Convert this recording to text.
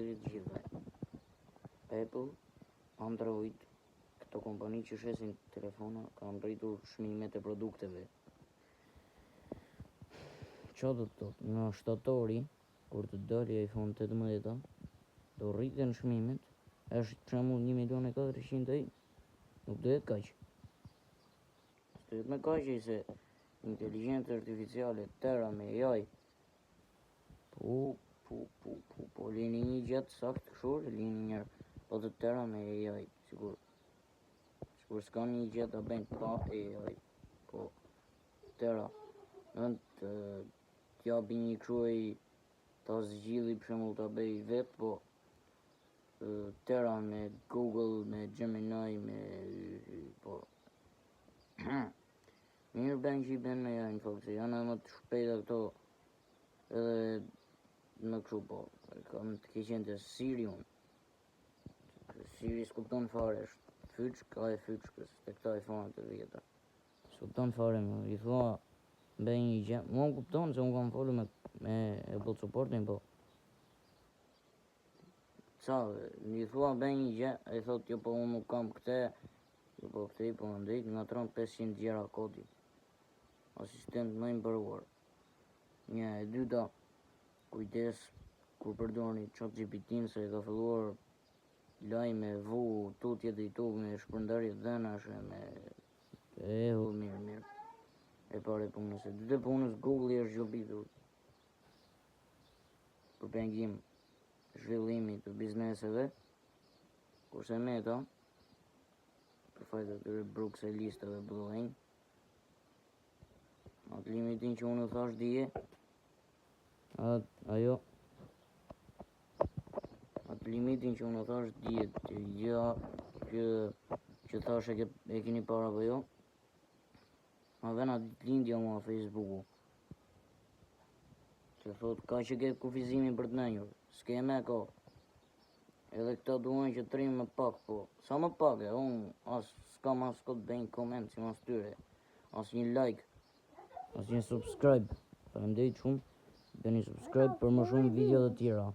njerëzit gjithve. Apple, Android, këto kompani që shesin telefona kanë rritur çmimet e produkteve. Çfarë do të thotë? Nga shtatori, kur të dali iPhone 18, do rriten çmimet, është për shembull 1.400.000 ai. Nuk do jetë kaq. Do jetë më kaq se inteligjencë artificiale tëra me AI. Po lini një gjatë sakt kështu, lini një po të tëra me AI, sigur s'ka një gjatë ta bëjnë pa AI, po tëra, t'japi një kështu ai, ta zgjidhi për shembull ta bëj vet, po tëra me Google, me Gemini, me po mirë bën që i bën me AI në fakt, se janë më të shpejta këto edhe në kështu po, kam të keqen të Siri unë. Siri s'kupton fare, është fyç, ka e fyçkës, te këta iPhone të vjetra. S'kupton fare më, i thua bëj një gjë, mua më kupton se unë kam folur me Apple supportin, po ca, i thua bëj një gjë, ai thot jo po unë nuk kam këtë, jo po këtej po më ndejt, ngatron 500 gjëra kodi. Asistent më i mbaruar. Një e dyta, kujdes kur përdorni ChatGPT-n se ka filluar lajme vu tutje dhe YouTube me shpërndarje dhënash me mirë. E pare punës, e dyte punës Google është gjobitur për pengim zhvillimi të bizneseve, kurse Meta, për fajt atyre brukselistëve bëllënj, atë limitin që unë thash dije, atë limitin që unë thash dije, që thash e keni para apo jo, ma vena lindja mua Facebooku, që thot ka që ke kufizimin për të nënjur, s'ke me ka, edhe këta duan që trim më pak, po sa më pak e, unë s'kam as këtë bëjnë koment si mas tyre, as një like, as një subscribe, faleminderit shumë, bëni subscribe për më shumë video të tjera.